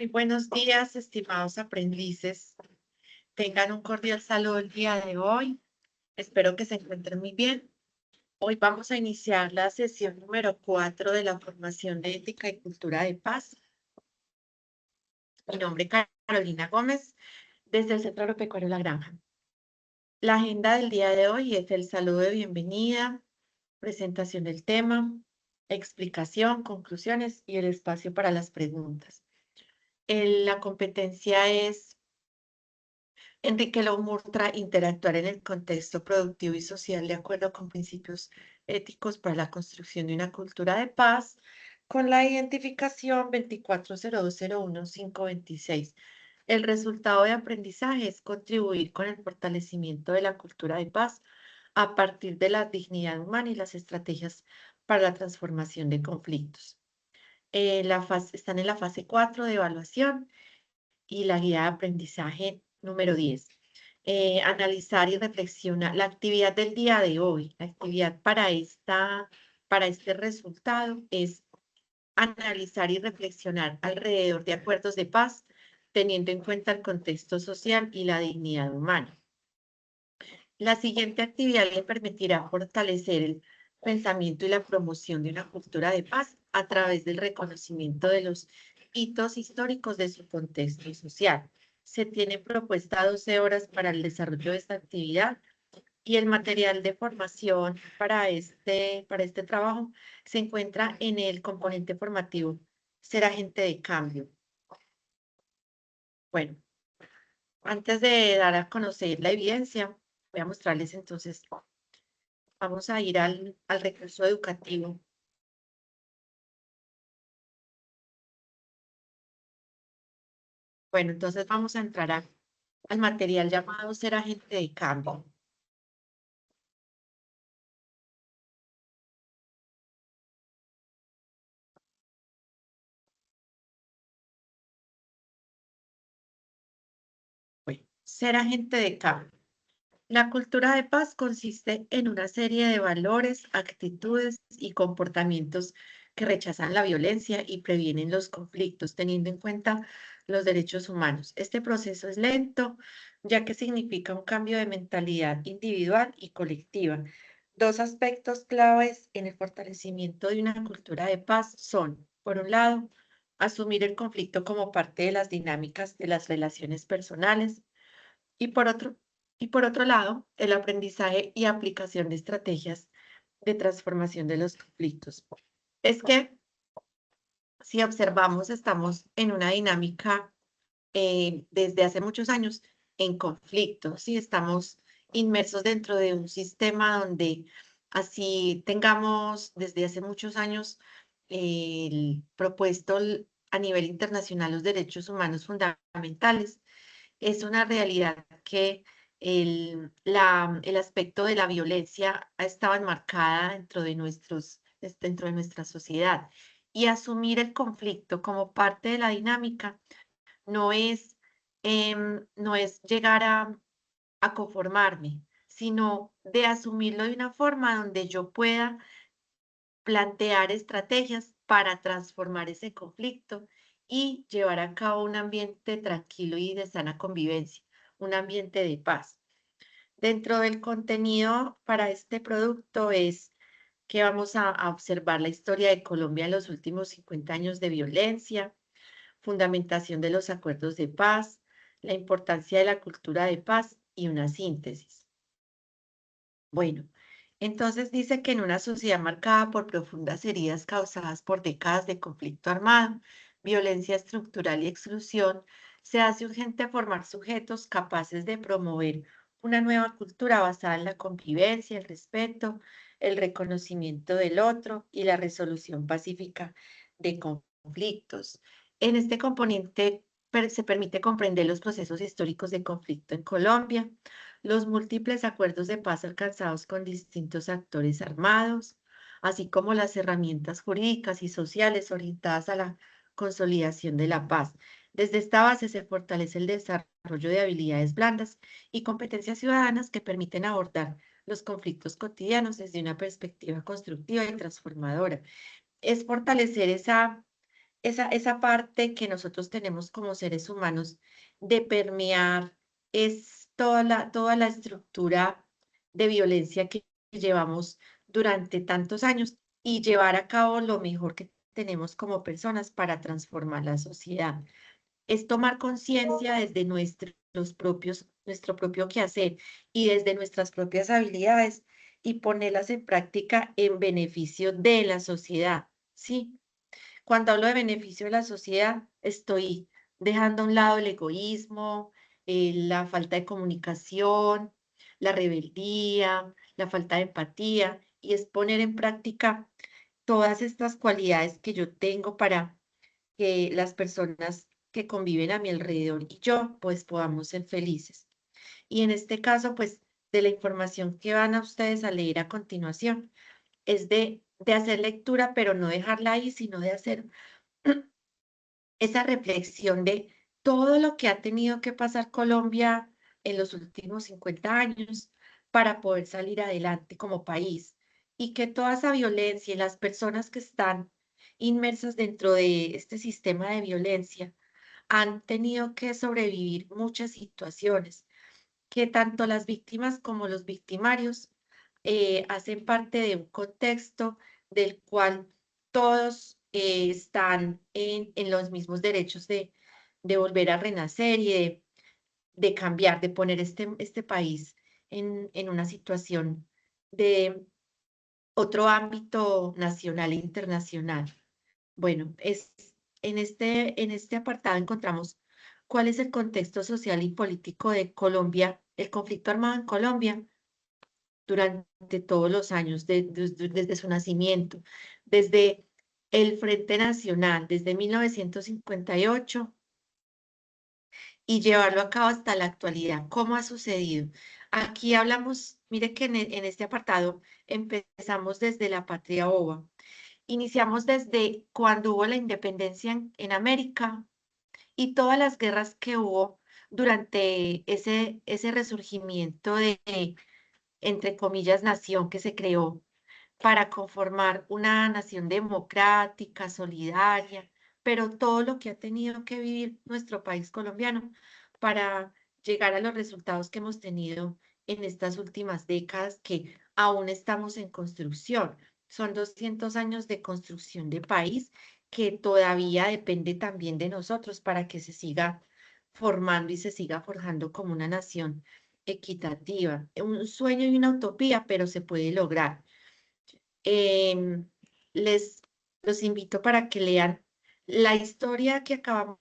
Muy buenos días, estimados aprendices. Tengan un cordial saludo el día de hoy. Espero que se encuentren muy bien. Hoy vamos a iniciar la sesión número 4 de la formación de ética y cultura de paz. Mi nombre es Carolina Gómez, desde el Centro Agropecuario La Granja. La agenda del día de hoy es el saludo de bienvenida, presentación del tema, explicación, conclusiones y el espacio para las preguntas. La competencia es Enrique Murtra, interactuar en el contexto productivo y social de acuerdo con principios éticos para la construcción de una cultura de paz, con la identificación 240201526. El resultado de aprendizaje es contribuir con el fortalecimiento de la cultura de paz a partir de la dignidad humana y las estrategias para la transformación de conflictos. Están en la fase 4 de evaluación y la guía de aprendizaje número 10. Analizar y reflexionar la actividad del día de hoy. La actividad para este resultado es analizar y reflexionar alrededor de acuerdos de paz, teniendo en cuenta el contexto social y la dignidad humana. La siguiente actividad le permitirá fortalecer el pensamiento y la promoción de una cultura de paz a través del reconocimiento de los hitos históricos de su contexto social. Se tiene propuesta 12 horas para el desarrollo de esta actividad y el material de formación para este trabajo se encuentra en el componente formativo Ser agente de cambio. Bueno, antes de dar a conocer la evidencia, voy a mostrarles entonces. Vamos a ir al recurso educativo. Bueno, entonces vamos a entrar al material llamado Ser agente de cambio. Bueno, ser agente de cambio. La cultura de paz consiste en una serie de valores, actitudes y comportamientos que rechazan la violencia y previenen los conflictos, teniendo en cuenta los derechos humanos. Este proceso es lento, ya que significa un cambio de mentalidad individual y colectiva. Dos aspectos claves en el fortalecimiento de una cultura de paz son, por un lado, asumir el conflicto como parte de las dinámicas de las relaciones personales y por otro lado, el aprendizaje y aplicación de estrategias de transformación de los conflictos. Es que si observamos, estamos en una dinámica desde hace muchos años en conflicto, ¿sí? Estamos inmersos dentro de un sistema donde así tengamos desde hace muchos años propuesto a nivel internacional los derechos humanos fundamentales. Es una realidad que el aspecto de la violencia ha estado enmarcada dentro de nuestra sociedad. Y asumir el conflicto como parte de la dinámica no es, no es llegar a conformarme, sino de asumirlo de una forma donde yo pueda plantear estrategias para transformar ese conflicto y llevar a cabo un ambiente tranquilo y de sana convivencia, un ambiente de paz. Dentro del contenido para este producto es que vamos a observar la historia de Colombia en los últimos 50 años de violencia, fundamentación de los acuerdos de paz, la importancia de la cultura de paz y una síntesis. Bueno, entonces dice que en una sociedad marcada por profundas heridas causadas por décadas de conflicto armado, violencia estructural y exclusión, se hace urgente formar sujetos capaces de promover una nueva cultura basada en la convivencia, el respeto, el reconocimiento del otro y la resolución pacífica de conflictos. En este componente se permite comprender los procesos históricos de conflicto en Colombia, los múltiples acuerdos de paz alcanzados con distintos actores armados, así como las herramientas jurídicas y sociales orientadas a la consolidación de la paz. Desde esta base se fortalece el desarrollo de habilidades blandas y competencias ciudadanas que permiten abordar los conflictos cotidianos desde una perspectiva constructiva y transformadora. Es fortalecer esa parte que nosotros tenemos como seres humanos de permear es toda la estructura de violencia que llevamos durante tantos años y llevar a cabo lo mejor que tenemos como personas para transformar la sociedad. Es tomar conciencia desde nuestro propio quehacer y desde nuestras propias habilidades y ponerlas en práctica en beneficio de la sociedad, ¿sí? Cuando hablo de beneficio de la sociedad, estoy dejando a un lado el egoísmo, la falta de comunicación, la rebeldía, la falta de empatía, y es poner en práctica todas estas cualidades que yo tengo para que las personas que conviven a mi alrededor y yo, pues podamos ser felices. Y en este caso, pues de la información que van a ustedes a leer a continuación, es de hacer lectura, pero no dejarla ahí, sino de hacer esa reflexión de todo lo que ha tenido que pasar Colombia en los últimos 50 años para poder salir adelante como país y que toda esa violencia y las personas que están inmersas dentro de este sistema de violencia han tenido que sobrevivir muchas situaciones, que tanto las víctimas como los victimarios hacen parte de un contexto del cual todos están en los mismos derechos de volver a renacer y de cambiar, de poner este país en una situación de otro ámbito nacional e internacional. Bueno, en este apartado encontramos cuál es el contexto social y político de Colombia, el conflicto armado en Colombia durante todos los años, desde su nacimiento, desde el Frente Nacional, desde 1958 y llevarlo a cabo hasta la actualidad. ¿Cómo ha sucedido? Aquí hablamos, mire que en este apartado empezamos desde la patria ova. Iniciamos desde cuando hubo la independencia en América y todas las guerras que hubo durante ese resurgimiento de, entre comillas, nación que se creó para conformar una nación democrática, solidaria, pero todo lo que ha tenido que vivir nuestro país colombiano para llegar a los resultados que hemos tenido en estas últimas décadas que aún estamos en construcción. Son 200 años de construcción de país que todavía depende también de nosotros para que se siga formando y se siga forjando como una nación equitativa. Un sueño y una utopía, pero se puede lograr. Em, les los invito para que lean la historia que acabamos,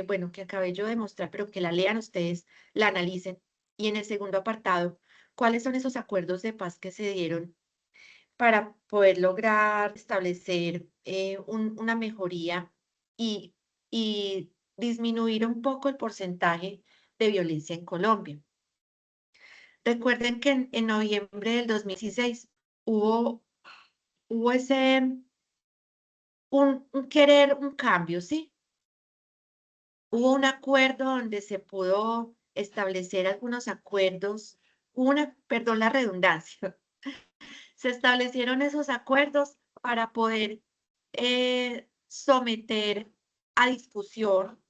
bueno, que acabé yo de mostrar, pero que la lean ustedes, la analicen. Y en el segundo apartado, ¿cuáles son esos acuerdos de paz que se dieron para poder lograr establecer una mejoría y, y disminuir un poco el porcentaje de violencia en Colombia? Recuerden que en noviembre del 2016 hubo, hubo un querer, un cambio, ¿sí? Hubo un acuerdo donde se pudo establecer algunos acuerdos, perdón la redundancia, se establecieron esos acuerdos para poder someter a discusión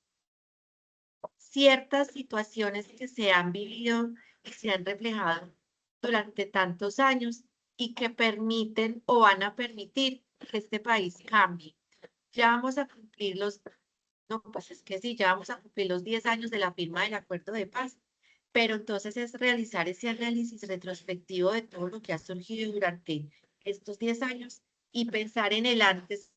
ciertas situaciones que se han vivido y se han reflejado durante tantos años y que permiten o van a permitir que este país cambie. Ya vamos a cumplir no, pues es que sí, ya vamos a cumplir los 10 años de la firma del acuerdo de paz, pero entonces es realizar ese análisis retrospectivo de todo lo que ha surgido durante estos 10 años y pensar en el antes.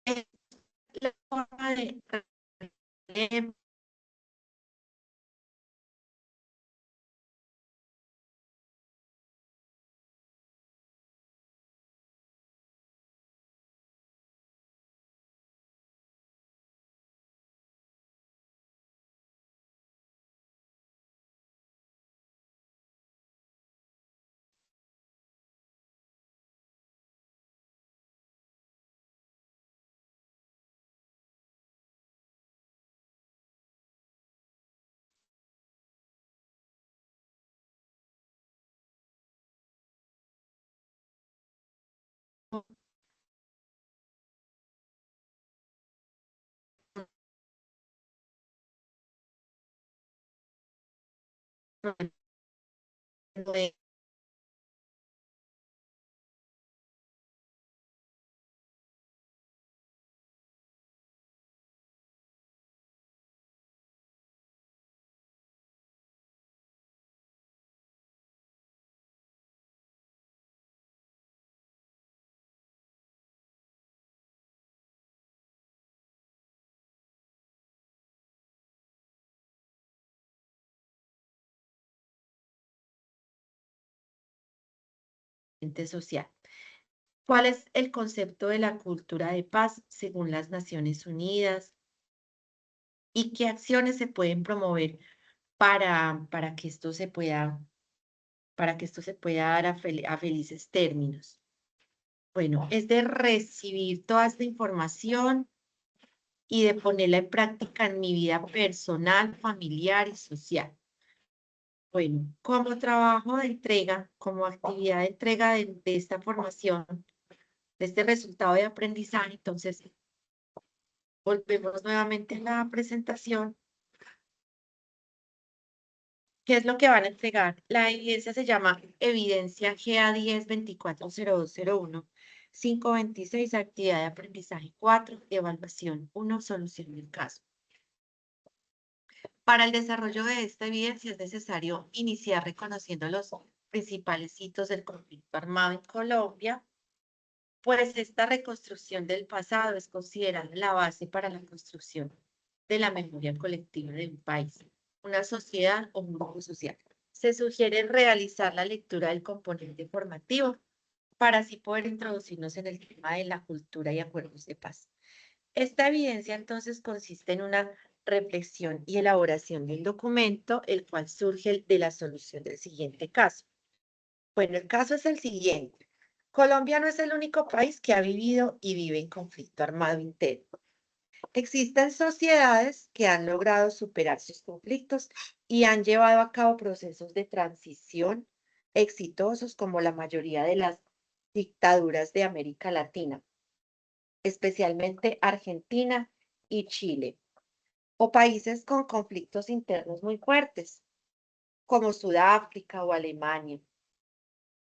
Es la forma de social. ¿Cuál es el concepto de la cultura de paz según las Naciones Unidas? ¿Y qué acciones se pueden promover para que esto se pueda, para que esto se pueda dar a felices términos? Bueno, es de recibir toda esta información y de ponerla en práctica en mi vida personal, familiar y social. Bueno, como trabajo de entrega, como actividad de entrega de esta formación, de este resultado de aprendizaje, entonces volvemos nuevamente a la presentación. ¿Qué es lo que van a entregar? La evidencia se llama Evidencia GA 10-240201, 526, actividad de aprendizaje 4, evaluación 1, solución del caso. Para el desarrollo de esta evidencia es necesario iniciar reconociendo los principales hitos del conflicto armado en Colombia, pues esta reconstrucción del pasado es considerada la base para la construcción de la memoria colectiva de un país, una sociedad o un grupo social. Se sugiere realizar la lectura del componente formativo para así poder introducirnos en el tema de la cultura y acuerdos de paz. Esta evidencia entonces consiste en una reflexión y elaboración de un documento, el cual surge de la solución del siguiente caso. Bueno, el caso es el siguiente. Colombia no es el único país que ha vivido y vive en conflicto armado interno. Existen sociedades que han logrado superar sus conflictos y han llevado a cabo procesos de transición exitosos como la mayoría de las dictaduras de América Latina, especialmente Argentina y Chile, o países con conflictos internos muy fuertes, como Sudáfrica o Alemania,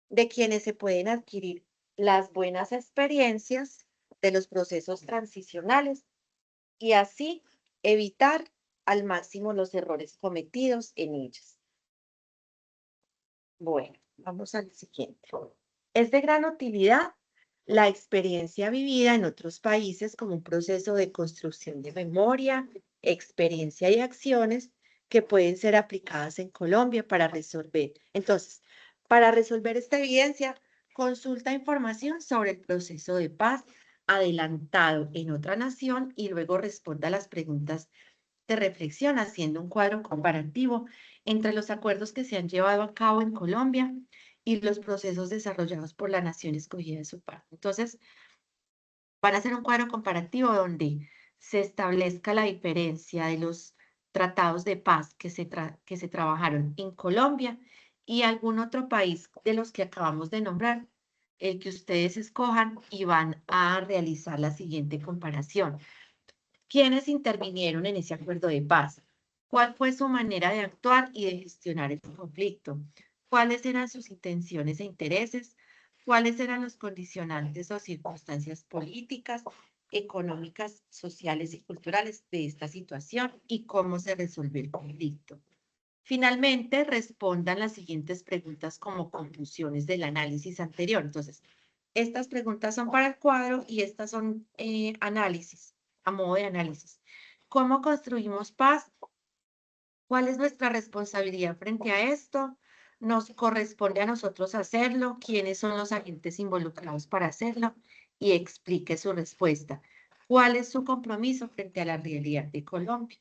de quienes se pueden adquirir las buenas experiencias de los procesos transicionales y así evitar al máximo los errores cometidos en ellas. Bueno, vamos al siguiente. Es de gran utilidad la experiencia vivida en otros países como un proceso de construcción de memoria, experiencia y acciones que pueden ser aplicadas en Colombia para resolver. Entonces, para resolver esta evidencia, consulta información sobre el proceso de paz adelantado en otra nación y luego responda a las preguntas de reflexión haciendo un cuadro comparativo entre los acuerdos que se han llevado a cabo en Colombia y los procesos desarrollados por la nación escogida de su parte. Entonces, van a hacer un cuadro comparativo donde se establezca la diferencia de los tratados de paz que se trabajaron en Colombia y algún otro país de los que acabamos de nombrar, el que ustedes escojan y van a realizar la siguiente comparación. ¿Quiénes intervinieron en ese acuerdo de paz? ¿Cuál fue su manera de actuar y de gestionar el conflicto? ¿Cuáles eran sus intenciones e intereses? ¿Cuáles eran los condicionantes o circunstancias políticas, económicas, sociales y culturales de esta situación? ¿Y cómo se resolvió el conflicto? Finalmente, respondan las siguientes preguntas como conclusiones del análisis anterior. Entonces, estas preguntas son para el cuadro y estas son análisis, a modo de análisis. ¿Cómo construimos paz? ¿Cuál es nuestra responsabilidad frente a esto? ¿Nos corresponde a nosotros hacerlo? ¿Quiénes son los agentes involucrados para hacerlo? Y explique su respuesta. ¿Cuál es su compromiso frente a la realidad de Colombia?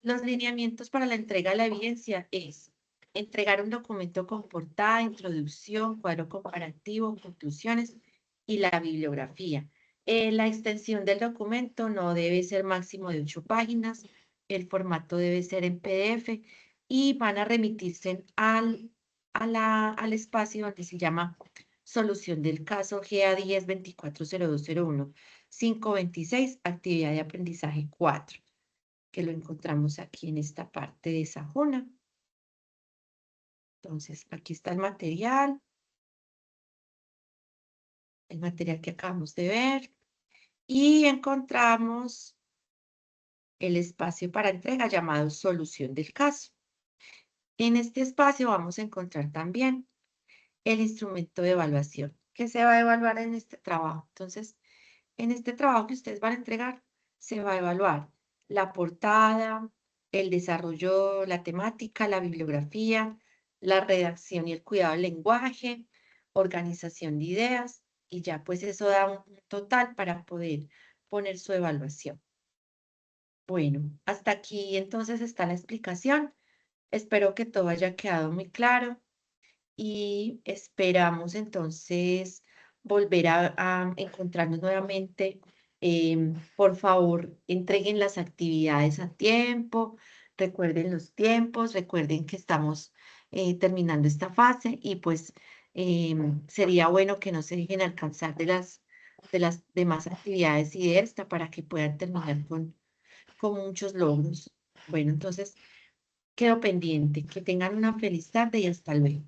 Los lineamientos para la entrega de la evidencia es entregar un documento con portada, introducción, cuadro comparativo, conclusiones y la bibliografía. La extensión del documento no debe ser máximo de 8 páginas, el formato debe ser en PDF y van a remitirse al espacio donde se llama Solución del caso GA 10-240201, 526, actividad de aprendizaje 4, que lo encontramos aquí en esta parte de Sajona. Entonces, aquí está el material que acabamos de ver, y encontramos el espacio para entrega llamado solución del caso. En este espacio vamos a encontrar también el instrumento de evaluación que se va a evaluar en este trabajo. Entonces, en este trabajo que ustedes van a entregar, se va a evaluar la portada, el desarrollo, la temática, la bibliografía, la redacción y el cuidado del lenguaje, organización de ideas, y ya pues eso da un total para poder poner su evaluación. Bueno, hasta aquí entonces está la explicación. Espero que todo haya quedado muy claro y esperamos entonces volver a encontrarnos nuevamente. Por favor, entreguen las actividades a tiempo, recuerden los tiempos, recuerden que estamos terminando esta fase y pues sería bueno que no se dejen alcanzar de las demás actividades y de esta para que puedan terminar con muchos logros. Bueno, entonces quedo pendiente. Que tengan una feliz tarde y hasta luego.